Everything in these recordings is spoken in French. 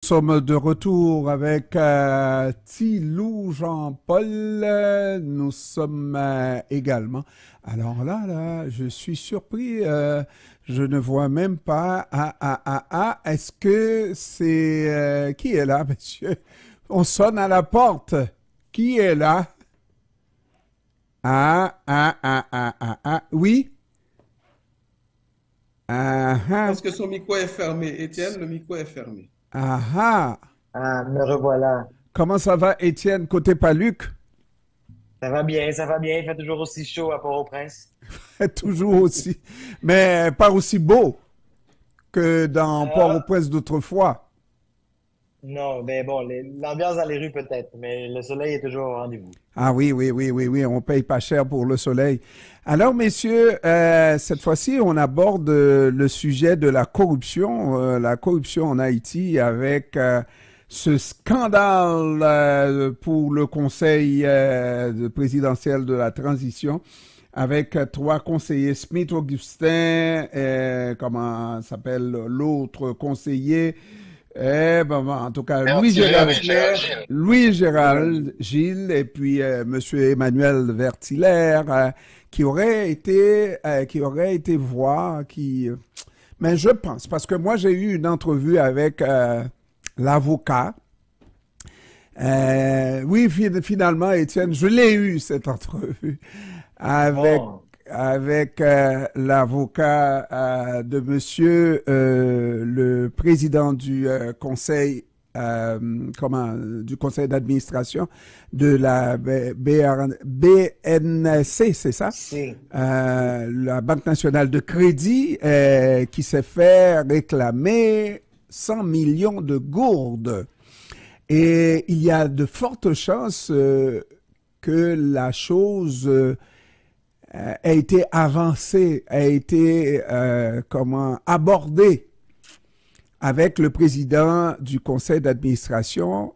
sommes de retour avec Tilou Jean-Paul. Nous sommes également. Alors là, je suis surpris. Je ne vois même pas. Est-ce que c'est qui est là, monsieur? On sonne à la porte. Qui est là? Oui? Ah, Parce ah, que son micro est fermé. Étienne, le micro est fermé. ah, ah. Ah, me revoilà. Comment ça va, Étienne, côté Paluc? Ça va bien, il fait toujours aussi chaud à Port-au-Prince. Toujours aussi, mais pas aussi beau que dans Ah, Port-au-Prince d'autrefois. non, ben bon, l'ambiance dans les rues peut-être, mais le soleil est toujours au rendez-vous. Ah oui, oui, oui, oui, oui, on paye pas cher pour le soleil. Alors, messieurs, cette fois-ci, on aborde le sujet de la corruption en Haïti avec ce scandale pour le Conseil présidentiel de la transition avec trois conseillers, Smith Augustin, comment s'appelle l'autre conseiller, en tout cas, Louis Gérald Gilles et puis Monsieur Emmanuel Vertiller, qui aurait été voir, mais je pense, parce que moi j'ai eu une entrevue avec l'avocat. Oui, finalement, Étienne, je l'ai eu cette entrevue avec Bon, l'avocat de Monsieur le président du conseil du conseil d'administration de la BNC, c'est ça? c'est... La Banque nationale de crédit qui s'est fait réclamer 100 millions de gourdes. Et il y a de fortes chances que la chose a été avancée, a été abordée avec le président du conseil d'administration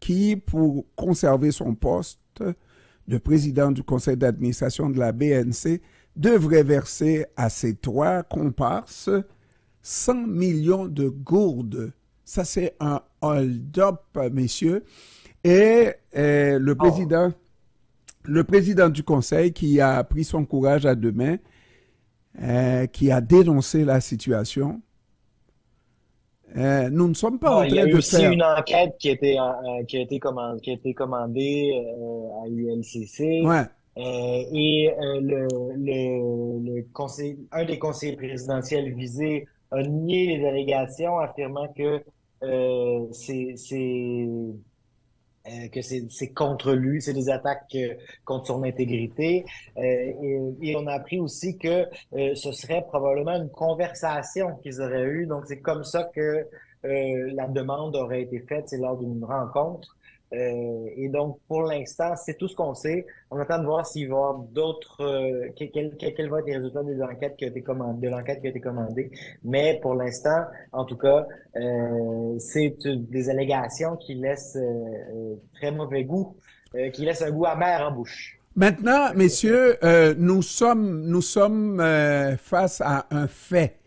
qui, pour conserver son poste de président du conseil d'administration de la BNC, devrait verser à ses trois comparses 100 millions de gourdes. Ça, c'est un hold-up, messieurs. Et Oh, le président du conseil qui a pris son courage à deux mains, qui a dénoncé la situation. Nous ne sommes pas bon, en il y train a eu de aussi faire. une enquête qui a été commandée à l'ULCC. Ouais. Le conseil, un des conseillers présidentiels visés a nié les allégations, affirmant que euh, c'est c'est c'est contre lui, c'est des attaques contre son intégrité. Et on a appris aussi que ce serait probablement une conversation qu'ils auraient eue. Donc c'est comme ça que la demande aurait été faite, c'est lors d'une rencontre. Et donc pour l'instant, c'est tout ce qu'on sait. On attend de voir s'il va y avoir d'autres, quels vont être les résultats des enquêtes qui ont été commandées, de l'enquête qui a été commandée. Mais pour l'instant, en tout cas, c'est des allégations qui laissent très mauvais goût, qui laissent un goût amer en bouche. Maintenant, messieurs, nous sommes face à un fait.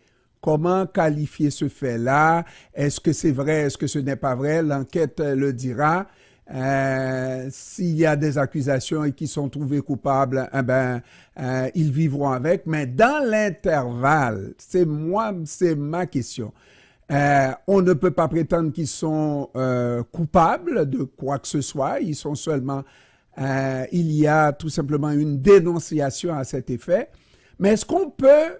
Comment qualifier ce fait-là? Est-ce que c'est vrai? Est-ce que ce n'est pas vrai? L'enquête le dira. S'il y a des accusations et qui sont trouvés coupables, ils vivront avec. Mais dans l'intervalle, c'est ma question. On ne peut pas prétendre qu'ils sont coupables de quoi que ce soit. Ils sont seulement. Il y a tout simplement une dénonciation à cet effet. Mais est-ce qu'on peut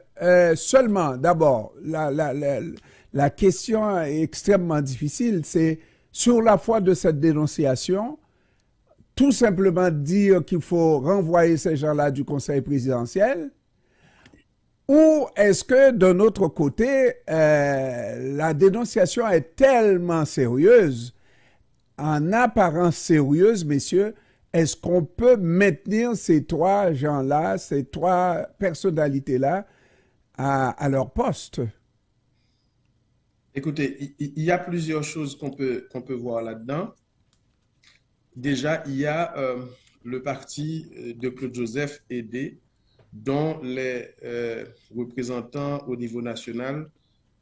seulement, d'abord, la question est extrêmement difficile, c'est sur la foi de cette dénonciation, tout simplement dire qu'il faut renvoyer ces gens-là du conseil présidentiel, ou est-ce que d'un autre côté, la dénonciation est tellement sérieuse, en apparence sérieuse, messieurs, est-ce qu'on peut maintenir ces trois gens-là, ces trois personnalités-là à leur poste? Écoutez, il y a plusieurs choses qu'on peut voir là-dedans. Déjà, il y a le parti de Claude Joseph aidé, dont les représentants au niveau national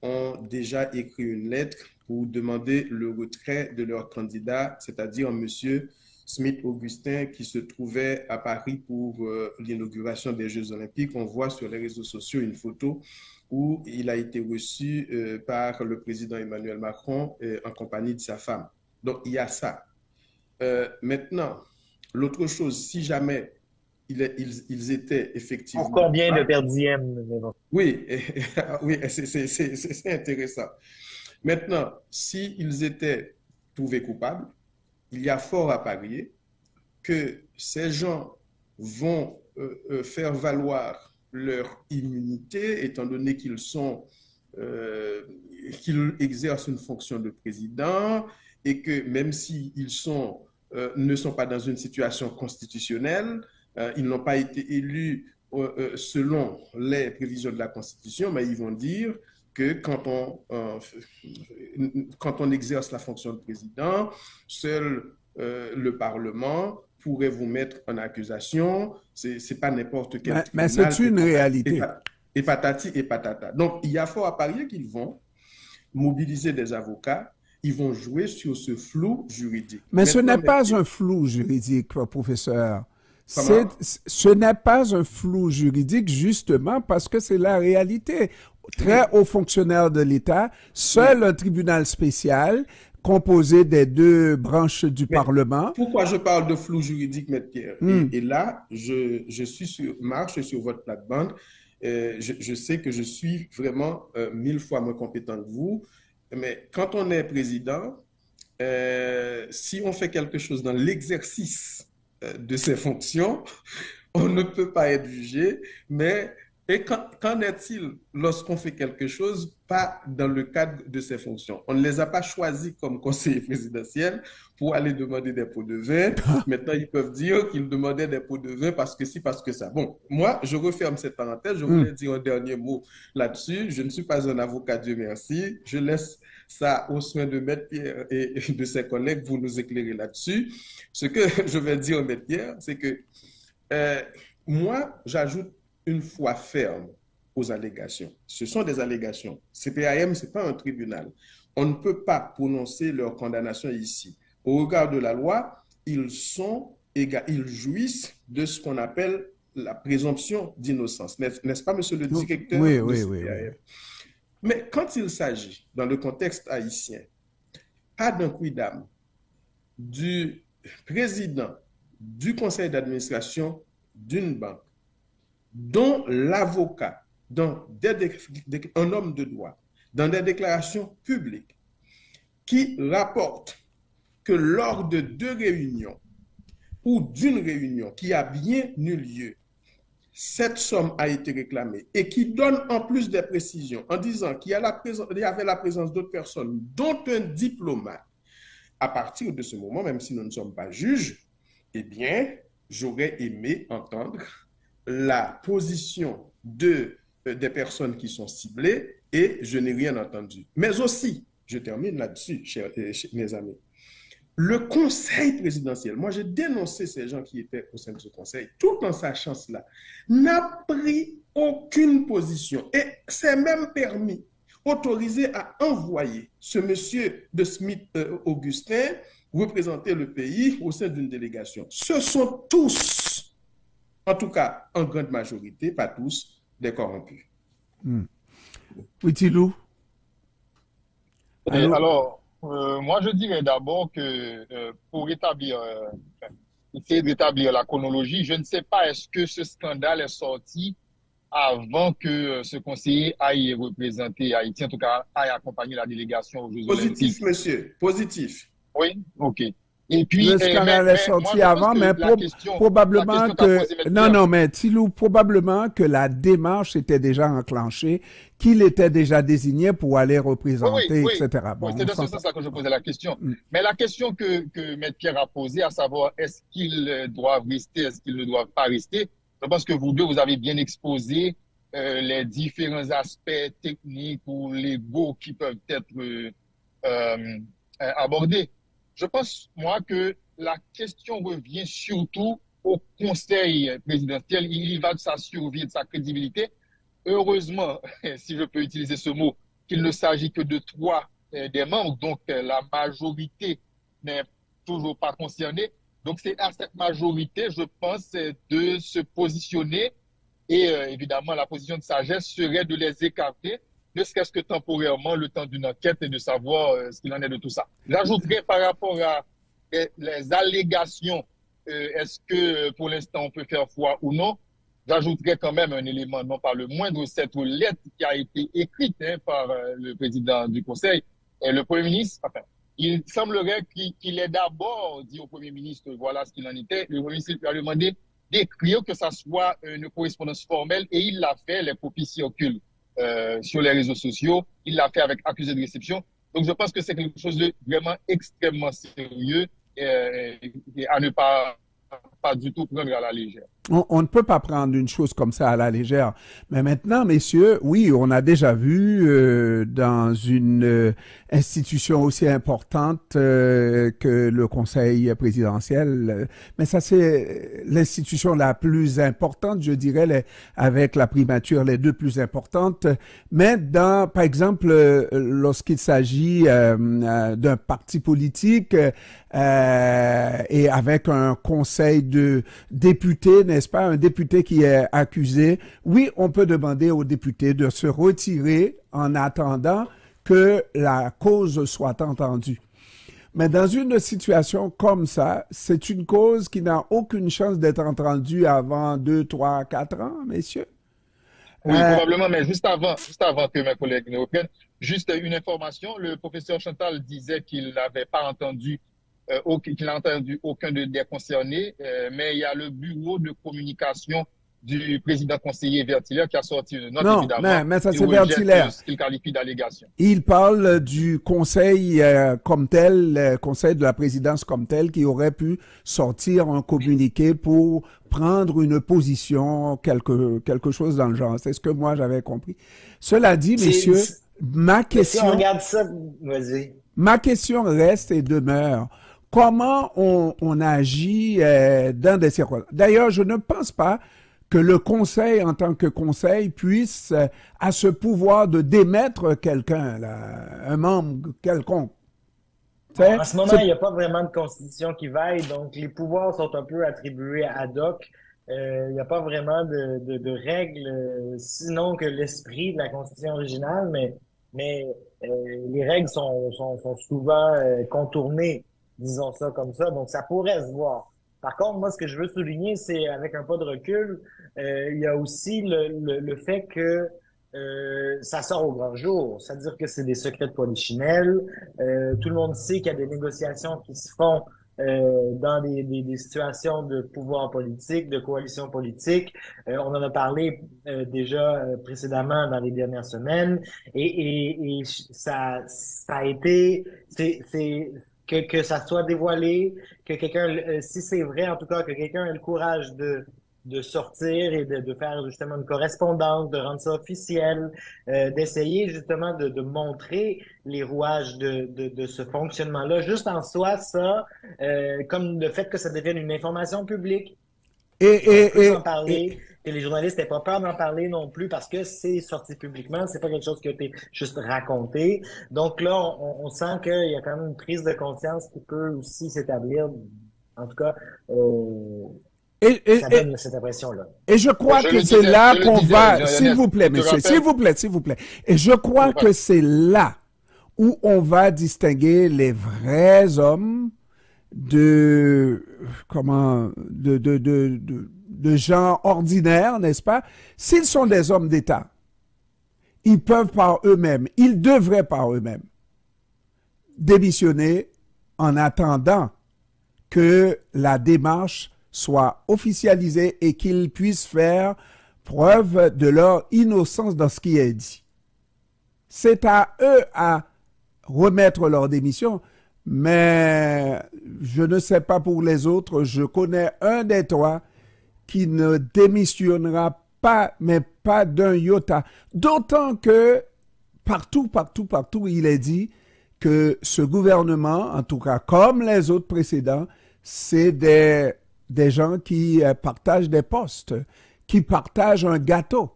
ont déjà écrit une lettre pour demander le retrait de leur candidat, c'est-à-dire M. Smith-Augustin, qui se trouvait à Paris pour l'inauguration des Jeux Olympiques. On voit sur les réseaux sociaux une photo où il a été reçu par le président Emmanuel Macron en compagnie de sa femme. Donc, il y a ça. Maintenant, l'autre chose, si jamais ils étaient effectivement... Pour combien de perdièmes? Oui, oui, c'est intéressant. Maintenant, s'ils étaient trouvés coupables, il y a fort à parier que ces gens vont faire valoir leur immunité, étant donné qu'ils exercent une fonction de président et que même s'ils ne sont pas dans une situation constitutionnelle, ils n'ont pas été élus selon les prévisions de la Constitution, mais ils vont dire que quand on exerce la fonction de président, seul le Parlement pourrait vous mettre en accusation. C'est pas n'importe quel tribunal. Mais c'est une réalité. Et patati et patata. Donc, il y a fort à parier qu'ils vont mobiliser des avocats. Ils vont jouer sur ce flou juridique. Mais ce n'est pas un flou juridique, professeur. Ce n'est pas un flou juridique justement parce que c'est la réalité. Très hauts fonctionnaires de l'État, seul un tribunal spécial composé des deux branches du Parlement. Pourquoi je parle de flou juridique, Maître Pierre? Et là, je suis marche sur votre plate-bande. Je sais que je suis vraiment 1000 fois moins compétent que vous, mais quand on est président, si on fait quelque chose dans l'exercice de ses fonctions, on ne peut pas être jugé, mais qu'en est-il lorsqu'on fait quelque chose pas dans le cadre de ses fonctions? On ne les a pas choisis comme conseiller présidentiel pour aller demander des pots de vin. Maintenant, ils peuvent dire qu'ils demandaient des pots de vin parce que si, parce que ça. Bon, moi, je referme cette parenthèse. Je voulais dire un dernier mot là-dessus. Je ne suis pas un avocat, Dieu merci. Je laisse ça aux soins de Maître Pierre et de ses collègues. Vous nous éclairez là-dessus. Ce que je vais dire, Maître Pierre, c'est que moi, j'ajoute une foi ferme aux allégations. Ce sont des allégations. CPAM, ce n'est pas un tribunal. On ne peut pas prononcer leur condamnation ici. Au regard de la loi, ils jouissent de ce qu'on appelle la présomption d'innocence. N'est-ce pas, monsieur le directeur? Oui, oui. Mais quand il s'agit, dans le contexte haïtien, pas d'un quidam du président du conseil d'administration d'une banque, dont l'avocat, un homme de droit, dans des déclarations publiques, qui rapporte que lors de 2 réunions ou d'une réunion qui a bien eu lieu, cette somme a été réclamée et qui donne en plus des précisions en disant qu'il y avait la présence d'autres personnes, dont un diplomate. À partir de ce moment, même si nous ne sommes pas juges, eh bien, j'aurais aimé entendre la position des personnes qui sont ciblées et je n'ai rien entendu. Mais aussi, je termine là-dessus, mes amis, le conseil présidentiel, moi j'ai dénoncé ces gens qui étaient au sein de ce conseil, tout en sachant cela, n'a pris aucune position et s'est même permis, autorisé à envoyer ce monsieur de Smith-Augustin représenter le pays au sein d'une délégation. Ce sont tous, en tout cas en grande majorité, pas tous, des corrompus. Oui, Thilou. Alors, moi je dirais d'abord que pour essayer d'établir la chronologie, je ne sais pas est-ce que ce scandale est sorti avant que ce conseiller aille représenter Haïti, en tout cas aille accompagner la délégation aux Jeux Olympiques. Positif, monsieur, positif. Oui, ok. Et puis, le scandale est sorti avant, mais probablement que... Non, mais Thilou, probablement que la démarche était déjà enclenchée, qu'il était déjà désigné pour aller représenter, etc. Bon, c'est dans ce sens-là que je posais la question. Mais la question que M. Pierre a posée, à savoir est-ce qu'ils doivent rester, est-ce qu'ils ne doivent pas rester, je pense que vous deux, vous avez bien exposé les différents aspects techniques ou légaux qui peuvent être abordés. Je pense, moi, que la question revient surtout au Conseil présidentiel. Il y va de sa survie et de sa crédibilité. Heureusement, si je peux utiliser ce mot, qu'il ne s'agit que de 3 des membres, donc la majorité n'est toujours pas concernée. Donc c'est à cette majorité, je pense, de se positionner et évidemment la position de sagesse serait de les écarter, ne serait-ce que temporairement, le temps d'une enquête et de savoir ce qu'il en est de tout ça. J'ajouterais par rapport à les allégations, est-ce que pour l'instant on peut faire foi ou non, j'ajouterais quand même un élément, non pas le moindre, cette lettre qui a été écrite par le président du Conseil et le Premier ministre. Enfin, il semblerait qu'il ait d'abord dit au Premier ministre, voilà ce qu'il en était. Le Premier ministre lui a demandé d'écrire que ça soit une correspondance formelle et il l'a fait, les copies circulent sur les réseaux sociaux, il l'a fait avec accusé de réception. Donc je pense que c'est quelque chose de vraiment extrêmement sérieux et à ne pas du tout prendre à la légère. On ne peut pas prendre une chose comme ça à la légère. Mais maintenant, messieurs, oui, on a déjà vu dans une institution aussi importante que le Conseil présidentiel, mais ça c'est l'institution la plus importante, je dirais, avec la primature, les 2 plus importantes. Mais dans, par exemple, lorsqu'il s'agit d'un parti politique et avec un conseil de députés, n'est-ce pas, un député qui est accusé, oui, on peut demander au député de se retirer en attendant que la cause soit entendue. Mais dans une situation comme ça, c'est une cause qui n'a aucune chance d'être entendue avant 2, 3, 4 ans, messieurs. Oui, probablement, mais juste avant que mes collègues ne reprennent, juste une information, le professeur Chantal disait qu'il n'avait pas entendu qu'il n'a entendu aucun des concernés, mais il y a le bureau de communication du président conseiller Vertillaire qui a sorti une note, non, évidemment, mais ça c'est Vertillaire. Ce qu'il qualifie d'allégation. Il parle du conseil comme tel, conseil de la présidence comme tel, qui aurait pu sortir un communiqué pour prendre une position, quelque chose dans le genre. C'est ce que moi j'avais compris. Cela dit, messieurs, ma question... Si on regarde ça, vas-y. Ma question reste et demeure. Comment on agit dans des circonstances? D'ailleurs, je ne pense pas que le conseil, en tant que conseil, puisse à ce pouvoir de démettre quelqu'un, un membre quelconque. En ce moment, il n'y a pas vraiment de constitution qui veille, donc les pouvoirs sont un peu attribués ad hoc. Il n'y a pas vraiment de règles, sinon que l'esprit de la constitution originale, mais les règles sont souvent contournées, disons ça comme ça, donc ça pourrait se voir. Par contre, moi, ce que je veux souligner, c'est avec un pas de recul, il y a aussi le fait que ça sort au grand jour, c'est-à-dire que c'est des secrets de polichinelle. Tout le monde sait qu'il y a des négociations qui se font dans des situations de pouvoir politique, de coalition politique. On en a parlé déjà précédemment dans les dernières semaines, et ça a été, que ça soit dévoilé, que quelqu'un, si c'est vrai en tout cas, que quelqu'un ait le courage de sortir et de faire justement une correspondance, de rendre ça officiel, d'essayer justement de montrer les rouages de ce fonctionnement-là. Juste en soi, ça, comme le fait que ça devienne une information publique, en parler, que les journalistes n'aient pas peur d'en parler non plus parce que c'est sorti publiquement, c'est pas quelque chose qui a été juste raconté. Donc là, on sent qu'il y a quand même une prise de conscience qui peut aussi s'établir, en tout cas, ça donne cette impression-là. Et je crois que c'est là qu'on va, s'il vous plaît, monsieur, s'il vous plaît. Et je crois que c'est là où on va distinguer les vrais hommes de gens ordinaires, n'est-ce pas? S'ils sont des hommes d'État, ils peuvent par eux-mêmes, ils devraient par eux-mêmes démissionner en attendant que la démarche soit officialisée et qu'ils puissent faire preuve de leur innocence dans ce qui est dit. C'est à eux à remettre leur démission, mais je ne sais pas pour les autres, je connais un des trois qui ne démissionnera pas, mais pas d'un iota. D'autant que partout, il est dit que ce gouvernement, en tout cas comme les autres précédents, c'est des gens qui partagent des postes, qui partagent un gâteau.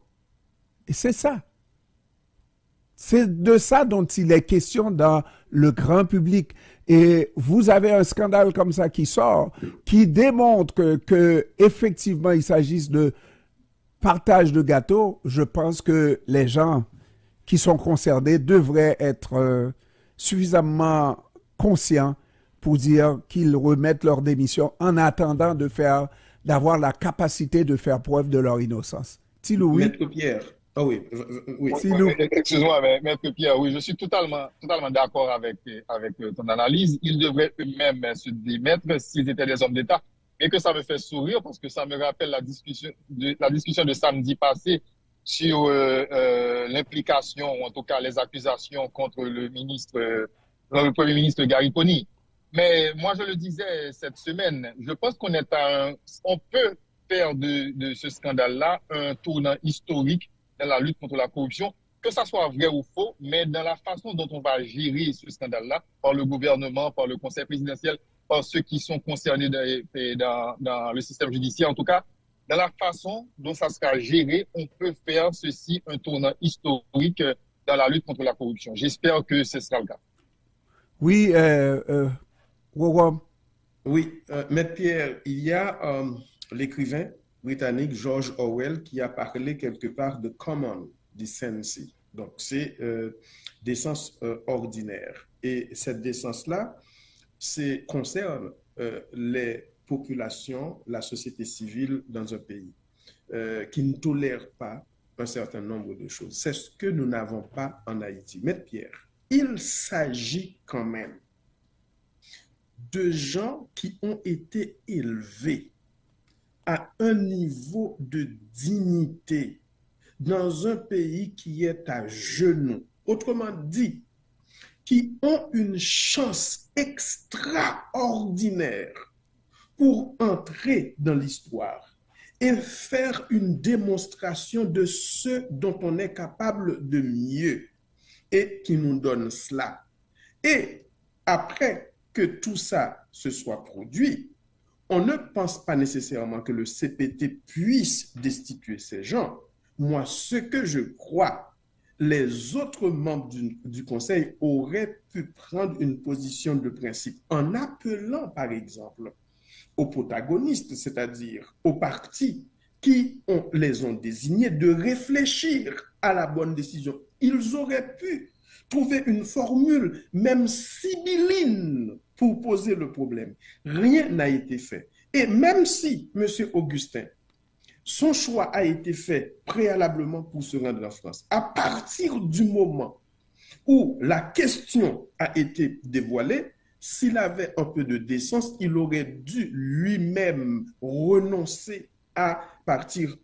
Et c'est ça. C'est de ça dont il est question dans le grand public. Et vous avez un scandale comme ça qui sort, qui démontre que effectivement il s'agisse de partage de gâteaux. Je pense que les gens qui sont concernés devraient être suffisamment conscients pour dire qu'ils remettent leur démission en attendant d'avoir la capacité de faire preuve de leur innocence. Tilou, oui. Maître Pierre. Ah oui, oui. Tilou. Excuse-moi, mais Maître Pierre, oui, je suis totalement d'accord avec ton analyse. Ils devraient eux-mêmes se démettre s'ils étaient des hommes d'État. Et que ça me fait sourire parce que ça me rappelle la discussion de samedi passé sur l'implication, ou en tout cas les accusations contre le Premier ministre Gary Coney. Mais moi, je le disais cette semaine, je pense on peut faire de ce scandale-là un tournant historique dans la lutte contre la corruption, que ça soit vrai ou faux, mais dans la façon dont on va gérer ce scandale-là, par le gouvernement, par le conseil présidentiel, par ceux qui sont concernés dans le système judiciaire, en tout cas, dans la façon dont ça sera géré, on peut faire ceci un tournant historique dans la lutte contre la corruption. J'espère que ce sera le cas. Oui, Oui, Maître Pierre, il y a l'écrivain britannique George Orwell qui a parlé quelque part de common decency. Donc, c'est décence ordinaire. Et cette décence-là concerne les populations, la société civile dans un pays qui ne tolèrent pas un certain nombre de choses. C'est ce que nous n'avons pas en Haïti. Maître Pierre, il s'agit quand même de gens qui ont été élevés à un niveau de dignité dans un pays qui est à genoux. Autrement dit, qui ont une chance extraordinaire pour entrer dans l'histoire et faire une démonstration de ce dont on est capable de mieux et qui nous donne cela. Et après que tout ça se soit produit, on ne pense pas nécessairement que le CPT puisse destituer ces gens. Moi, ce que je crois, les autres membres du Conseil auraient pu prendre une position de principe en appelant, par exemple, aux protagonistes, c'est-à-dire aux partis qui les ont désignés, de réfléchir à la bonne décision. Ils auraient pu trouver une formule, même sibylline, pour poser le problème. Rien n'a été fait. Et même si, M. Augustin, son choix a été fait préalablement pour se rendre en France, à partir du moment où la question a été dévoilée, s'il avait un peu de décence, il aurait dû lui-même renoncer à partir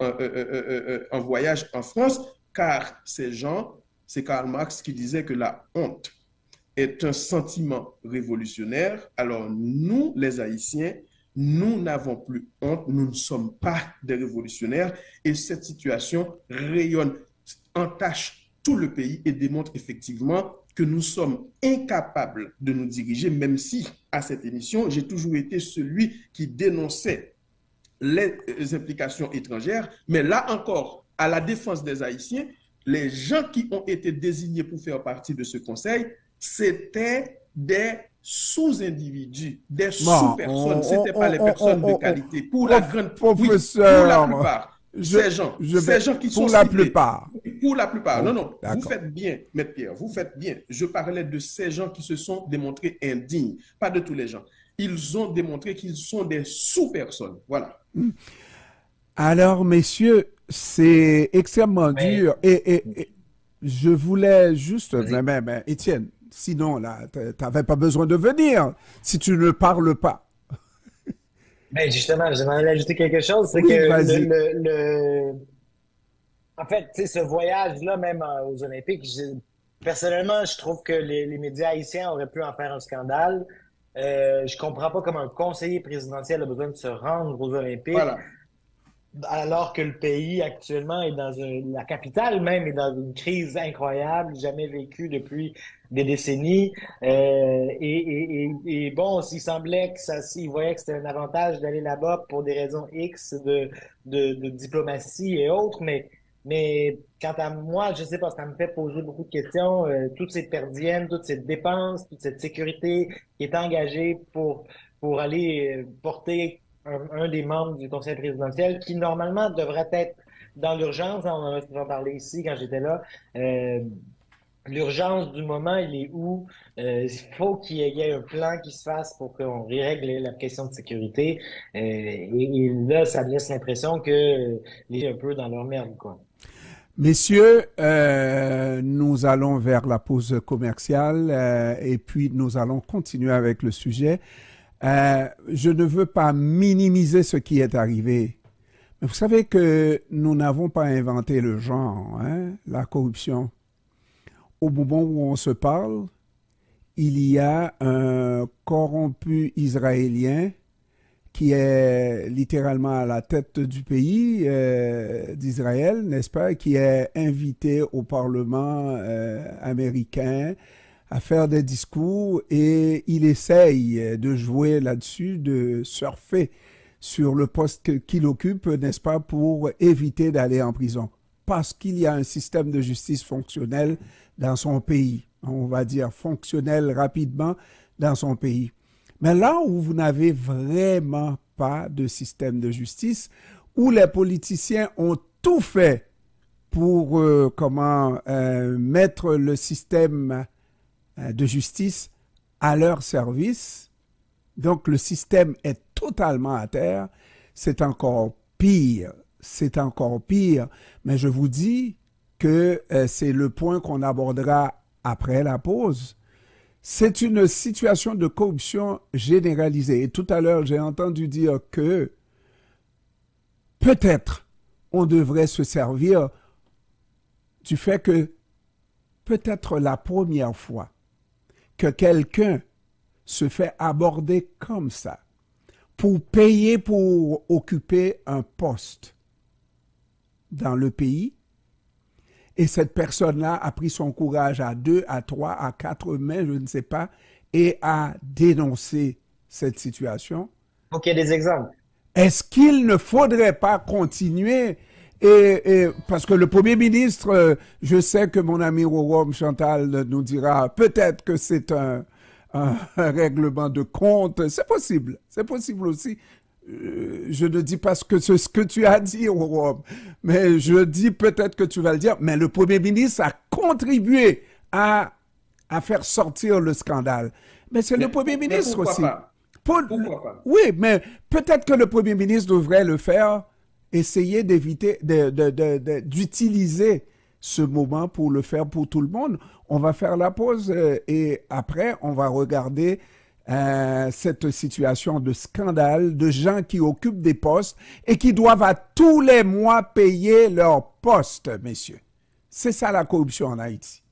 en voyage en France, car ces gens, c'est Karl Marx qui disait que la honte est un sentiment révolutionnaire. Alors nous, les Haïtiens, nous n'avons plus honte, nous ne sommes pas des révolutionnaires et cette situation rayonne, entache tout le pays et démontre effectivement que nous sommes incapables de nous diriger, même si à cette émission, j'ai toujours été celui qui dénonçait les implications étrangères, mais là encore, à la défense des Haïtiens, les gens qui ont été désignés pour faire partie de ce conseil, c'était des sous-individus, des sous-personnes. Ce n'étaient pas les personnes de qualité. Pour la grande professeur, pour la plupart, ces gens qui sont pour la plupart. Pour la plupart. Non, vous faites bien, Maître Pierre, vous faites bien. Je parlais de ces gens qui se sont démontrés indignes, pas de tous les gens. Ils ont démontré qu'ils sont des sous-personnes. Voilà. Alors, messieurs, c'est extrêmement dur. Et je voulais juste, mais Étienne, sinon, là, tu n'avais pas besoin de venir si tu ne parles pas. Ben justement, j'aimerais ajouter quelque chose. C'est Oui, que en fait, tu sais, ce voyage-là, même aux Olympiques, personnellement, je trouve que les médias haïtiens auraient pu en faire un scandale. Je comprends pas comment un conseiller présidentiel a besoin de se rendre aux Olympiques. Voilà. Alors que le pays actuellement est la capitale même est dans une crise incroyable, jamais vécue depuis des décennies. Et bon, s'il semblait il voyait que c'était un avantage d'aller là-bas pour des raisons X de diplomatie et autres, mais Mais quant à moi, je sais pas, ça me fait poser beaucoup de questions. Toutes ces perdièmes, toutes ces dépenses, toute cette sécurité qui est engagée pour aller porter un des membres du conseil présidentiel qui, normalement, devrait être dans l'urgence. On en a souvent parlé ici quand j'étais là. Euh, L'urgence du moment, il est où? Il faut qu'il y ait un plan qui se fasse pour qu'on règle la question de sécurité. Et là, ça me laisse l'impression que les gens sont un peu dans leur merde, quoi. Messieurs, nous allons vers la pause commerciale et puis nous allons continuer avec le sujet. Je ne veux pas minimiser ce qui est arrivé. Mais vous savez que nous n'avons pas inventé le genre, hein, la corruption. Au moment où on se parle, il y a un corrompu israélien qui est littéralement à la tête du pays d'Israël, n'est-ce pas, qui est invité au Parlement américain à faire des discours et il essaye de jouer là-dessus, de surfer sur le poste qu'il occupe, n'est-ce pas, pour éviter d'aller en prison. Parce qu'il y a un système de justice fonctionnel dans son pays. On va dire fonctionnel rapidement dans son pays. Mais là où vous n'avez vraiment pas de système de justice, où les politiciens ont tout fait pour mettre le système de justice à leur service, donc le système est totalement à terre, c'est encore pire. C'est encore pire. Mais je vous dis que c'est le point qu'on abordera après la pause. C'est une situation de corruption généralisée. Et tout à l'heure, j'ai entendu dire que peut-être on devrait se servir du fait que peut-être la première fois que quelqu'un se fait aborder comme ça pour payer pour occuper un poste dans le pays, et cette personne-là a pris son courage à 2, à 3, à 4 mains, je ne sais pas, et a dénoncé cette situation. Ok, des exemples. Est-ce qu'il ne faudrait pas continuer parce que le Premier ministre, je sais que mon ami Rorom Chantal nous dira peut-être que c'est un règlement de compte, c'est possible aussi. Je ne dis pas ce que tu as dit, Rorom, mais je dis peut-être que tu vas le dire, mais le Premier ministre a contribué à faire sortir le scandale. Mais c'est le Premier ministre aussi. Pourquoi pas? Oui, mais peut-être que le Premier ministre devrait le faire, essayer d'éviter d'utiliser ce moment pour le faire pour tout le monde. On va faire la pause et après, on va regarder cette situation de scandale de gens qui occupent des postes et qui doivent à tous les mois payer leur poste, messieurs. C'est ça la corruption en Haïti.